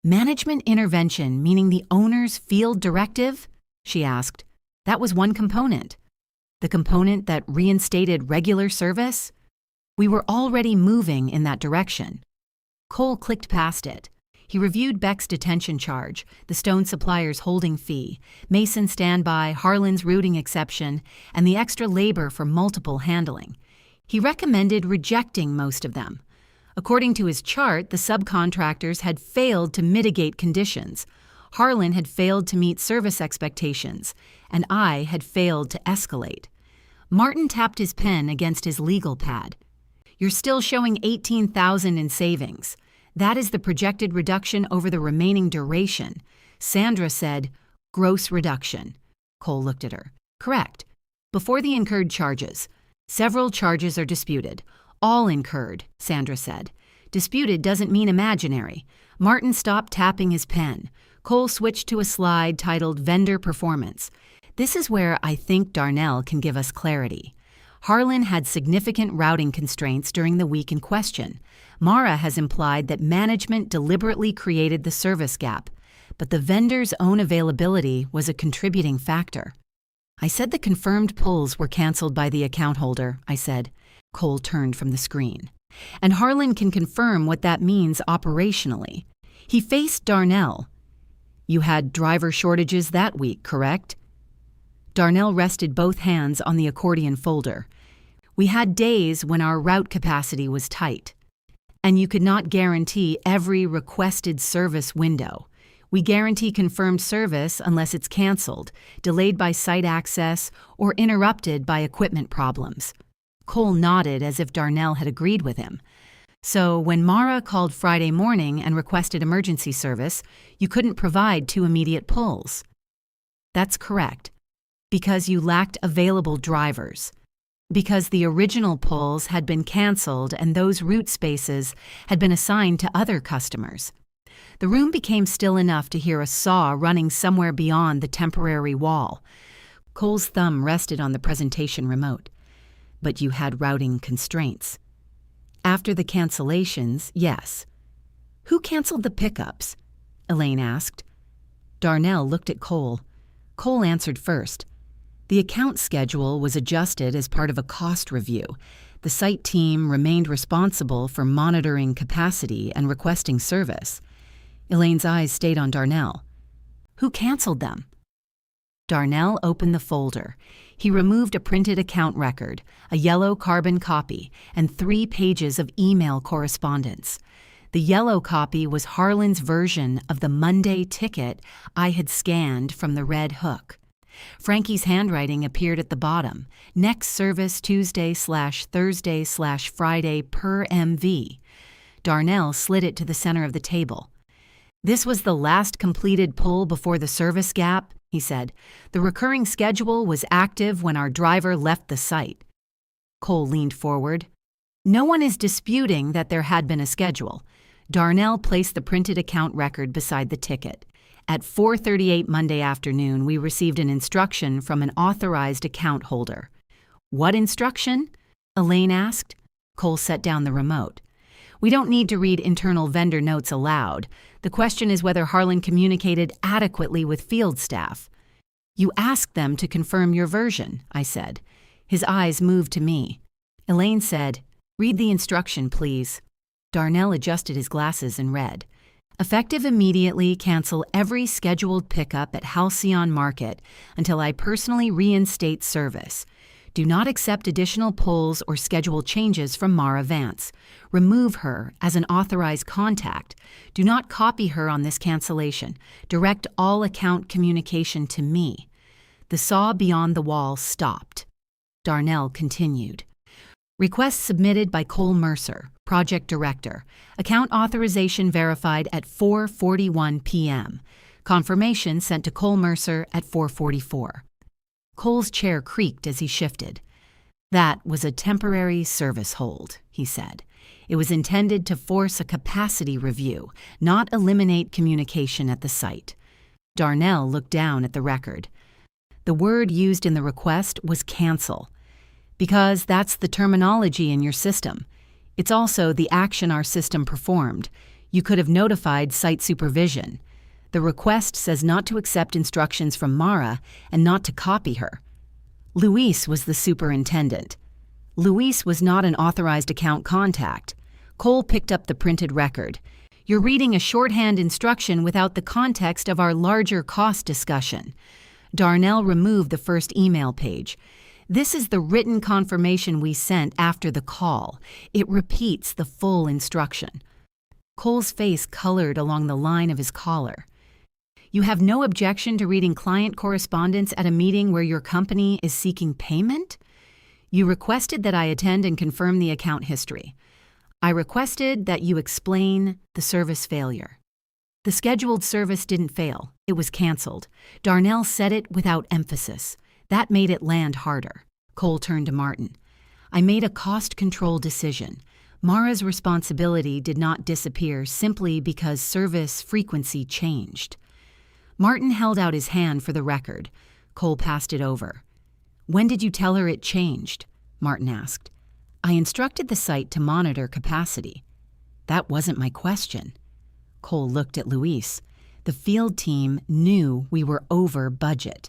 Management intervention, meaning the owner's field directive? She asked. That was one component. The component that reinstated regular service? We were already moving in that direction. Cole clicked past it. He reviewed Beck's detention charge, the stone supplier's holding fee, Mason standby, Harlan's routing exception, and the extra labor for multiple handling. He recommended rejecting most of them. According to his chart, the subcontractors had failed to mitigate conditions. Harlan had failed to meet service expectations, and I had failed to escalate. Martin tapped his pen against his legal pad. You're still showing $18,000 in savings. That is the projected reduction over the remaining duration. Sandra said, gross reduction. Cole looked at her. Correct. Before the incurred charges. Several charges are disputed. All incurred, Sandra said. Disputed doesn't mean imaginary. Martin stopped tapping his pen. Cole switched to a slide titled Vendor Performance. This is where I think Darnell can give us clarity. Harlan had significant routing constraints during the week in question. Mara has implied that management deliberately created the service gap, but the vendor's own availability was a contributing factor. I said the confirmed pulls were canceled by the account holder, I said. Cole turned from the screen. And Harlan can confirm what that means operationally. He faced Darnell. You had driver shortages that week, correct? Darnell rested both hands on the accordion folder. We had days when our route capacity was tight. And you could not guarantee every requested service window. We guarantee confirmed service unless it's canceled, delayed by site access, or interrupted by equipment problems. Cole nodded as if Darnell had agreed with him. So when Mara called Friday morning and requested emergency service, you couldn't provide 2 immediate pulls. That's correct. Because you lacked available drivers. Because the original pulls had been canceled and those route spaces had been assigned to other customers. The room became still enough to hear a saw running somewhere beyond the temporary wall. Cole's thumb rested on the presentation remote. But you had routing constraints. After the cancellations, yes. Who canceled the pickups? Elaine asked. Darnell looked at Cole. Cole answered first. The account schedule was adjusted as part of a cost review. The site team remained responsible for monitoring capacity and requesting service. Elaine's eyes stayed on Darnell. Who canceled them? Darnell opened the folder. He removed a printed account record, a yellow carbon copy, and 3 pages of email correspondence. The yellow copy was Harlan's version of the Monday ticket I had scanned from the red hook. Frankie's handwriting appeared at the bottom. Next service Tuesday/Thursday/Friday per MV. Darnell slid it to the center of the table. This was the last completed pull before the service gap, he said. The recurring schedule was active when our driver left the site. Cole leaned forward. No one is disputing that there had been a schedule. Darnell placed the printed account record beside the ticket. At 4:38 Monday afternoon, we received an instruction from an authorized account holder. What instruction? Elaine asked. Cole set down the remote. We don't need to read internal vendor notes aloud. The question is whether Harlan communicated adequately with field staff. You asked them to confirm your version, I said. His eyes moved to me. Elaine said, read the instruction, please. Darnell adjusted his glasses and read. Effective immediately, cancel every scheduled pickup at Halcyon Market until I personally reinstate service. Do not accept additional pulls or schedule changes from Mara Vance. Remove her as an authorized contact. Do not copy her on this cancellation. Direct all account communication to me. The saw beyond the wall stopped. Darnell continued. Request submitted by Cole Mercer, Project Director. Account authorization verified at 4:41 p.m. Confirmation sent to Cole Mercer at 4:44. Cole's chair creaked as he shifted. That was a temporary service hold, he said. It was intended to force a capacity review, not eliminate communication at the site. Darnell looked down at the record. The word used in the request was cancel, because that's the terminology in your system. It's also the action our system performed. You could have notified site supervision. The request says not to accept instructions from Mara and not to copy her. Luis was the superintendent. Luis was not an authorized account contact. Cole picked up the printed record. You're reading a shorthand instruction without the context of our larger cost discussion. Darnell removed the first email page. This is the written confirmation we sent after the call. It repeats the full instruction. Cole's face colored along the line of his collar. You have no objection to reading client correspondence at a meeting where your company is seeking payment? You requested that I attend and confirm the account history. I requested that you explain the service failure. The scheduled service didn't fail. It was canceled. Darnell said it without emphasis. That made it land harder. Cole turned to Martin. I made a cost control decision. Mara's responsibility did not disappear simply because service frequency changed. Martin held out his hand for the record. Cole passed it over. When did you tell her it changed? Martin asked. I instructed the site to monitor capacity. That wasn't my question. Cole looked at Luis. The field team knew we were over budget.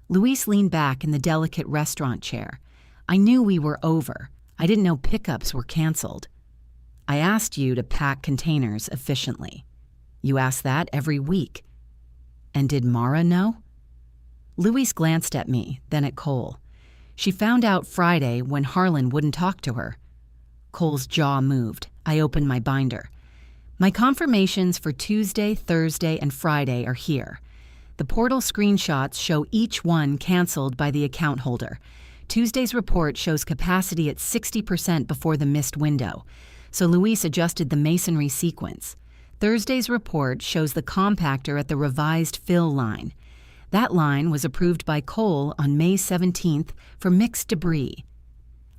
Luis leaned back in the delicate restaurant chair. I knew we were over. I didn't know pickups were canceled. I asked you to pack containers efficiently. You ask that every week. And did Mara know? Luis glanced at me, then at Cole. She found out Friday when Harlan wouldn't talk to her. Cole's jaw moved. I opened my binder. My confirmations for Tuesday, Thursday, and Friday are here. The portal screenshots show each one canceled by the account holder. Tuesday's report shows capacity at 60% before the missed window, so Luis adjusted the masonry sequence. Thursday's report shows the compactor at the revised fill line. That line was approved by Cole on May 17th for mixed debris.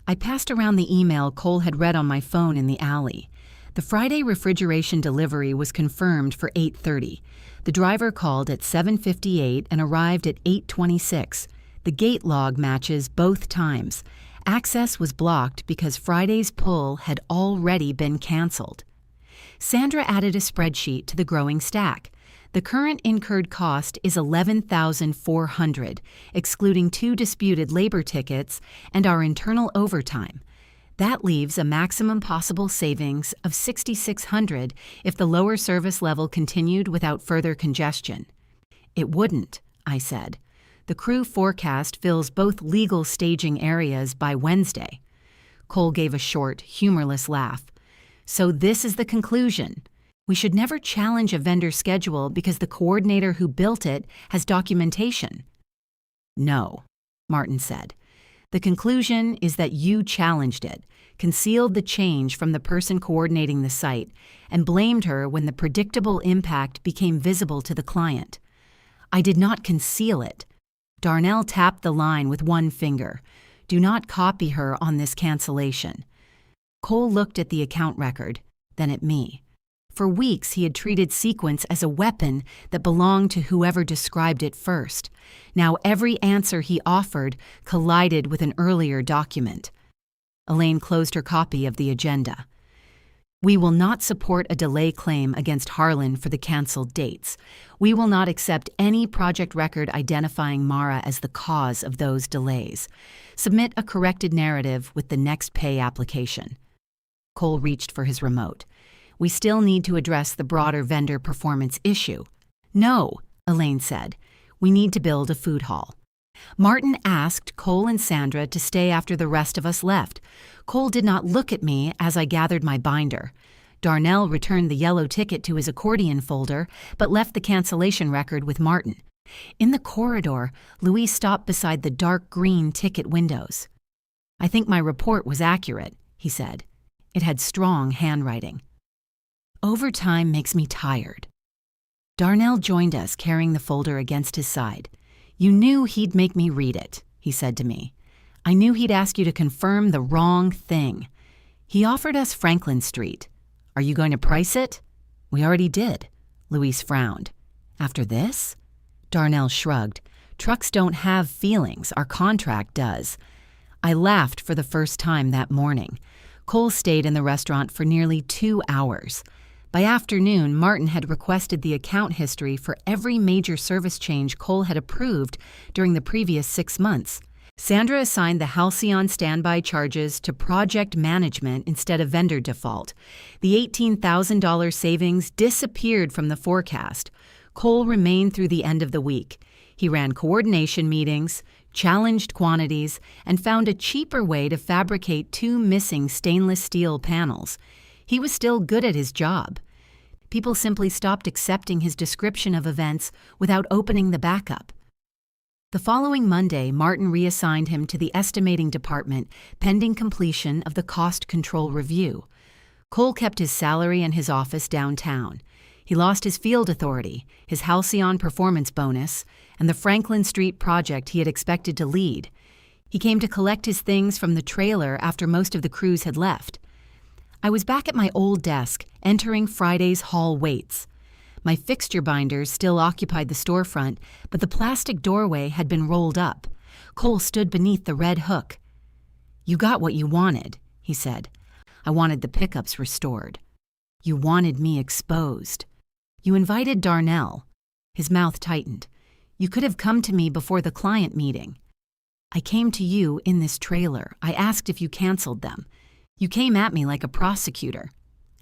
I passed around the email Cole had read on my phone in the alley. The Friday refrigeration delivery was confirmed for 8:30. The driver called at 7:58 and arrived at 8:26. The gate log matches both times. Access was blocked because Friday's pull had already been canceled. Sandra added a spreadsheet to the growing stack. The The current incurred cost is $11,400, excluding 2 disputed labor tickets and our internal overtime. That leaves a maximum possible savings of $6,600 if the lower service level continued without further congestion. It wouldn't, I said. The crew forecast fills both legal staging areas by Wednesday. Cole gave a short, humorless laugh. So this is the conclusion. We should never challenge a vendor schedule because the coordinator who built it has documentation. No, Martin said. The conclusion is that you challenged it, concealed the change from the person coordinating the site, and blamed her when the predictable impact became visible to the client. I did not conceal it. Darnell tapped the line with one finger. Do not copy her on this cancellation. Cole looked at the account record, then at me. For weeks, he had treated sequence as a weapon that belonged to whoever described it first. Now every answer he offered collided with an earlier document. Elaine closed her copy of the agenda. We will not support a delay claim against Harlan for the canceled dates. We will not accept any project record identifying Mara as the cause of those delays. Submit a corrected narrative with the next pay application. Cole reached for his remote. We still need to address the broader vendor performance issue. No, Elaine said. We need to build a food hall. Martin asked Cole and Sandra to stay after the rest of us left. Cole did not look at me as I gathered my binder. Darnell returned the yellow ticket to his accordion folder, but left the cancellation record with Martin. In the corridor, Louis stopped beside the dark green ticket windows. I think my report was accurate, he said. It had strong handwriting. Overtime makes me tired. Darnell joined us, carrying the folder against his side. You knew he'd make me read it, he said to me. I knew he'd ask you to confirm the wrong thing. He offered us Franklin Street. Are you going to price it? We already did. Louise frowned. After this? Darnell shrugged. Trucks don't have feelings. Our contract does. I laughed for the first time that morning. Cole stayed in the restaurant for nearly 2 hours. By afternoon, Martin had requested the account history for every major service change Cole had approved during the previous 6 months. Sandra assigned the Halcyon standby charges to project management instead of vendor default. The $18,000 savings disappeared from the forecast. Cole remained through the end of the week. He ran coordination meetings, challenged quantities, and found a cheaper way to fabricate 2 missing stainless steel panels. He was still good at his job. People simply stopped accepting his description of events without opening the backup. The following Monday, Martin reassigned him to the estimating department pending completion of the cost control review. Cole kept his salary and his office downtown. He lost his field authority, his Halcyon performance bonus, and the Franklin Street project he had expected to lead. He came to collect his things from the trailer after most of the crews had left. I was back at my old desk, entering Friday's hall waits. My fixture binders still occupied the storefront, but the plastic doorway had been rolled up. Cole stood beneath the red hook. You got what you wanted, he said. I wanted the pickups restored. You wanted me exposed. You invited Darnell. His mouth tightened. You could have come to me before the client meeting. I came to you in this trailer. I asked if you canceled them. You came at me like a prosecutor.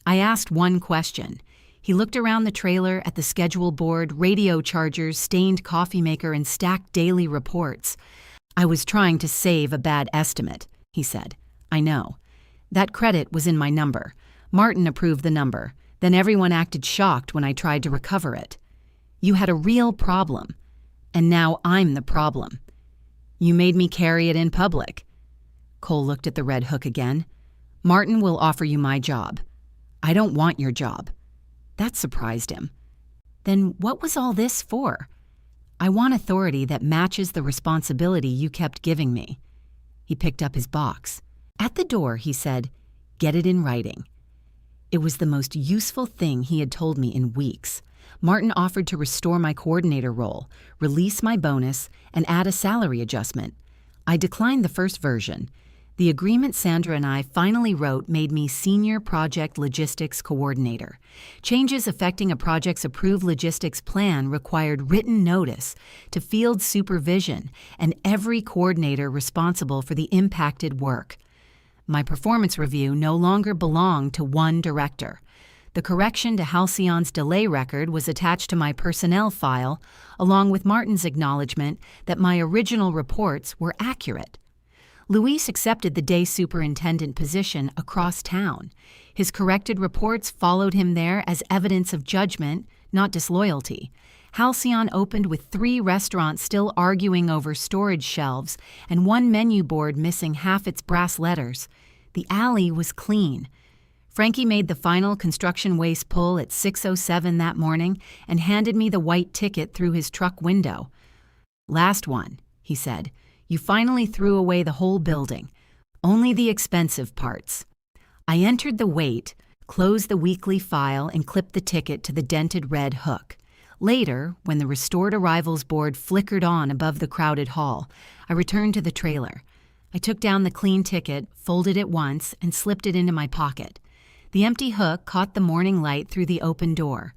I asked one question. He looked around the trailer at the schedule board, radio chargers, stained coffee maker, and stacked daily reports. I was trying to save a bad estimate, he said. I know. That credit was in my number. Martin approved the number. Then everyone acted shocked when I tried to recover it. You had a real problem. And now I'm the problem. You made me carry it in public. Cole looked at the red hook again. Martin will offer you my job. I don't want your job. That surprised him. Then what was all this for? I want authority that matches the responsibility you kept giving me. He picked up his box. At the door, he said, Get it in writing. It was the most useful thing he had told me in weeks. Martin offered to restore my coordinator role, release my bonus, and add a salary adjustment. I declined the first version. The agreement Sandra and I finally wrote made me Senior Project Logistics Coordinator. Changes affecting a project's approved logistics plan required written notice to field supervision and every coordinator responsible for the impacted work. My performance review no longer belonged to one director. The correction to Halcyon's delay record was attached to my personnel file, along with Martin's acknowledgement that my original reports were accurate. Luis accepted the day superintendent position across town. His corrected reports followed him there as evidence of judgment, not disloyalty. Halcyon opened with 3 restaurants still arguing over storage shelves and 1 menu board missing half its brass letters. The alley was clean. Frankie made the final construction waste pull at 6:07 that morning and handed me the white ticket through his truck window. "Last one," he said. "You finally threw away the whole building. Only the expensive parts." I entered the weight, closed the weekly file, and clipped the ticket to the dented red hook. Later, when the restored arrivals board flickered on above the crowded hall, I returned to the trailer. I took down the clean ticket, folded it once, and slipped it into my pocket. The empty hook caught the morning light through the open door.